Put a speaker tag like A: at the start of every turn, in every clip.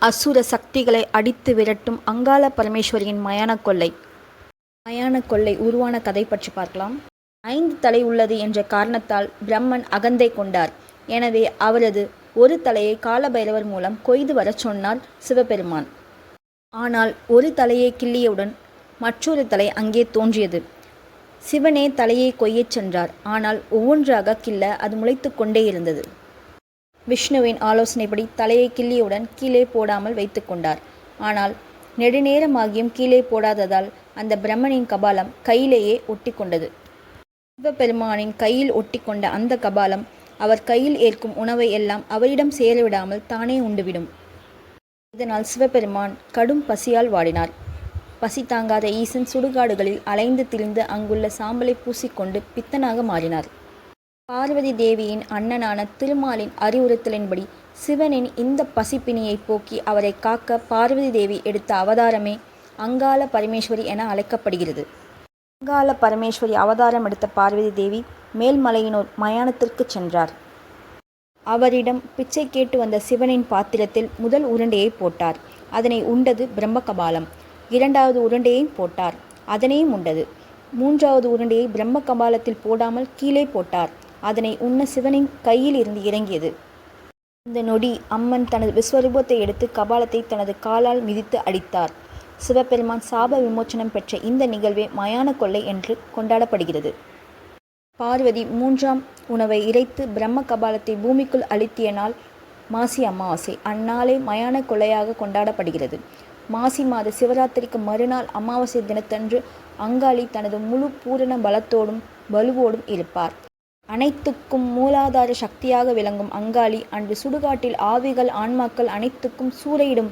A: அசுர சக்திகளை அடித்து விரட்டும் அங்காள பரமேஸ்வரியின் மயான கொள்ளை. மயான கொள்ளை உருவான கதை பற்றி பார்க்கலாம். 5 தலை உள்ளது என்ற காரணத்தால் பிரம்மன் அகந்தை கொண்டார். எனவே அவரது ஒரு தலையை காலபைரவர் மூலம் கொய்து வரச் சொன்னார் சிவபெருமான். ஆனால் ஒரு தலையை கிள்ளியவுடன் மற்றொரு தலை அங்கே தோன்றியது. சிவனே தலையை கொய்யச் சென்றார். ஆனால் ஒவ்வொன்றாக கிள்ள அது முளைத்து கொண்டே இருந்தது. விஷ்ணுவின் ஆலோசனைப்படி தலையை கிள்ளியவுடன் கீழே போடாமல் வைத்து கொண்டார். ஆனால் நெடுநேரமாகியும் கீழே போடாததால் அந்த பிரம்மனின் கபாலம் கையிலேயே ஒட்டி கொண்டது. சிவபெருமானின் கையில் ஒட்டி கொண்ட அந்த கபாலம் அவர் கையில் ஏற்கும் உணவை எல்லாம் அவரிடம் சேரவிடாமல் தானே உண்டுவிடும். இதனால் சிவபெருமான் கடும் பசியால் வாடினார். பசி தாங்காத ஈசன் சுடுகாடுகளில் அலைந்து திரிந்து அங்குள்ள சாம்பலை பூசிக்கொண்டு பித்தனாக மாறினார். பார்வதி தேவியின் அண்ணனான திருமாலின் அறிவுறுத்தலின்படி சிவனின் இந்த பசிப்பினியை போக்கி அவரை காக்க பார்வதி தேவி எடுத்த அவதாரமே அங்காள பரமேஸ்வரி என அழைக்கப்படுகிறது. அங்காள பரமேஸ்வரி அவதாரம் எடுத்த பார்வதி தேவி மேல்மலையினூர் மயானத்திற்கு சென்றார். அவரிடம் பிச்சை கேட்டு வந்த சிவனின் பாத்திரத்தில் முதல் உருண்டையை போட்டார். அதனை உண்டது பிரம்ம கபாலம். 2வது உருண்டையையும் போட்டார். அதனையும் உண்டது. 3வது உருண்டையை பிரம்ம கபாலத்தில் போடாமல் கீழே போட்டார். அதனை உண்ண சிவனின் கையில் இருந்து இறங்கியது. இந்த நொடி அம்மன் தனது விஸ்வரூபத்தை எடுத்து கபாலத்தை தனது காலால் மிதித்து அடித்தார். சிவபெருமான் சாப விமோச்சனம் பெற்ற இந்த நிகழ்வே மயான கொள்ளை என்று கொண்டாடப்படுகிறது. பார்வதி 3ஆம் உணவை இறைத்து பிரம்ம கபாலத்தை பூமிக்குள் அழுத்திய நாள் மாசி அமாவாசை. அந்நாளே மயான கொள்ளையாக கொண்டாடப்படுகிறது. மாசி மாத சிவராத்திரிக்கு மறுநாள் அமாவாசை தினத்தன்று அங்காளி தனது முழு பூரண பலத்தோடும் வலுவோடும் இருப்பார். அனைத்துக்கும் மூலாதார சக்தியாக விளங்கும் அங்காளி அன்று சுடுகாட்டில் ஆவிகள் ஆன்மாக்கள் அனைத்துக்கும் சூறையிடும்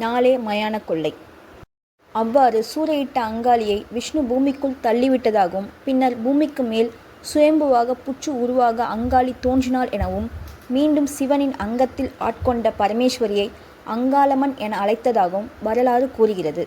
A: நாளே மயான கொள்ளை. அவ்வாறு சூறையிட்ட அங்காளியை விஷ்ணு பூமிக்குள் தள்ளிவிட்டதாகவும் பின்னர் பூமிக்கு மேல் சுயம்புவாக புற்று உருவாக அங்காளி தோன்றினாள் எனவும் மீண்டும் சிவனின் அங்கத்தில் ஆட்கொண்ட பரமேஸ்வரியை அங்காளம்மன் என அழைத்ததாகவும் வரலாறு கூறுகிறது.